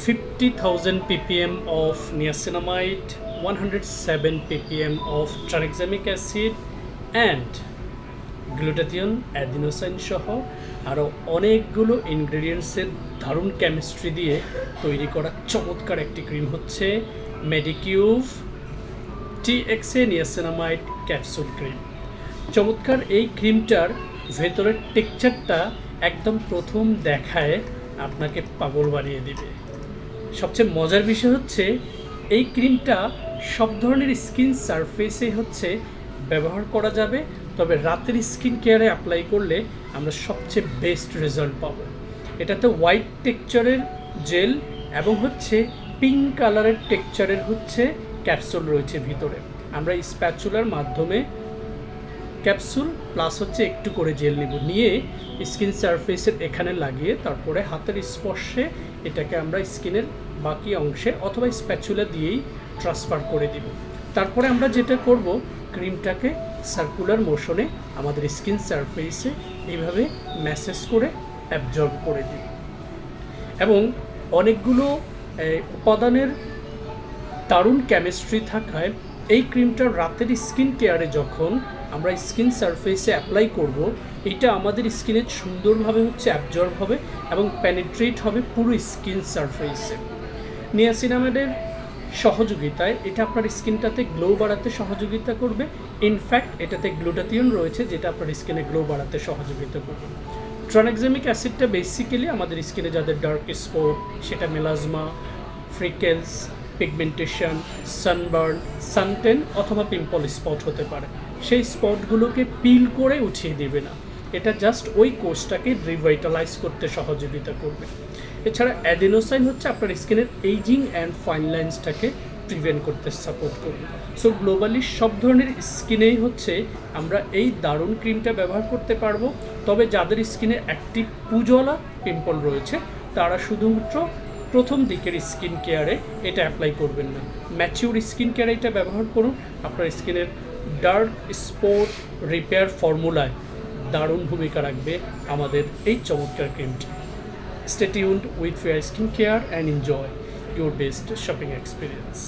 50,000 ppm of niacinamide, 107 ppm of tranexamic acid and glutathione, adenosine সহ আরও অনেকগুলো ইনগ্রেডিয়েন্টসের দারুণ কেমিস্ট্রি দিয়ে তৈরি করা চমৎকার একটি ক্রিম হচ্ছে মেডিকিউভ TXA নিয়াসিনামাইড ক্যাপসুল ক্রিম। চমৎকার এই ক্রিমটার ভেতরের টেক্সচারটা একদম প্রথম দেখায় আপনাকে পাগল বানিয়ে দিবে। সবচেয়ে মজার বিষয় হচ্ছে এই ক্রিমটা সব ধরনের স্কিন সারফেসে হচ্ছে ব্যবহার করা যাবে, তবে রাতের স্কিন কেয়ারে অ্যাপ্লাই করলে আমরা সবচেয়ে বেস্ট রেজাল্ট পাবো। এটাতে হোয়াইট টেক্সচারের জেল এবং হচ্ছে পিঙ্ক কালারের টেক্সচারের হচ্ছে ক্যাপসুল রয়েছে ভিতরে। আমরা স্প্যাচুলার মাধ্যমে ক্যাপসুল প্লাস হচ্ছে একটু করে জেল নিয়ে স্কিন সারফেসের এখানে লাগিয়ে তারপরে হাতের স্পর্শে এটাকে আমরা স্কিনের বাকি অংশে অথবা স্প্যাচুলা দিয়েই ট্রান্সফার করে দিব। তারপরে আমরা যেটা করব, ক্রিমটাকে সার্কুলার মোশনে আমাদের স্কিন সারফেসে এইভাবে ম্যাসেজ করে অ্যাবজর্ব করে দিব এবং অনেকগুলো উপাদানের দারুণ কেমিস্ট্রি থাকায় এই ক্রিমটা রাতের স্কিন কেয়ারে যখন আমরা স্কিন সারফেসে অ্যাপ্লাই করব, এটা আমাদের স্কিনে সুন্দরভাবে হচ্ছে অ্যাবজর্ব হবে এবং পেনিট্রেট হবে পুরো স্কিন সারফেসে। নিয়াসিনামাইডের সহযোগিতায় এটা আপনার স্কিনটাতে গ্লো বাড়াতে সহযোগিতা করবে। ইনফ্যাক্ট এটাতে গ্লুটাথিয়ন রয়েছে যেটা আপনার স্কিনে গ্লো বাড়াতে সহযোগিতা করবে। ট্রানেক্সামিক অ্যাসিডটা বেসিক্যালি আমাদের স্কিনে যাদের ডার্ক স্পট, সেটা melasma, freckles, pigmentation, sunburn, suntan অথবা পিম্পল স্পট হতে পারে, সেই স্পটগুলোকে পিল করে উঠিয়ে দেবে না, এটা জাস্ট ওই কোষটাকে রিভাইটালাইজ করতে সহযোগিতা করবে। এছাড়া অ্যাডিনোসাইন হচ্ছে আপনার স্কিনের এইজিং অ্যান্ড ফাইন লাইন্সটাকে প্রিভেন্ট করতে সাপোর্ট করবে। সো গ্লোবালি সব ধরনের স্কিনেই হচ্ছে আমরা এই দারুণ ক্রিমটা ব্যবহার করতে পারবো। তবে যাদের স্কিনে অ্যাক্টিভ পুজলা পিম্পল রয়েছে তারা শুধুমাত্র প্রথম দিকের স্কিন কেয়ারে এটা অ্যাপ্লাই করবেন না, ম্যাচিউর স্কিন কেয়ারে এটা ব্যবহার করুন। আপনার স্কিনের ডার্ক স্পট রিপেয়ার ফর্মুলায় দারুণ ভূমিকা রাখবে আমাদের এই চমৎকার ক্রিমটি। Stay tuned with Fair Skincare and enjoy your best shopping experience.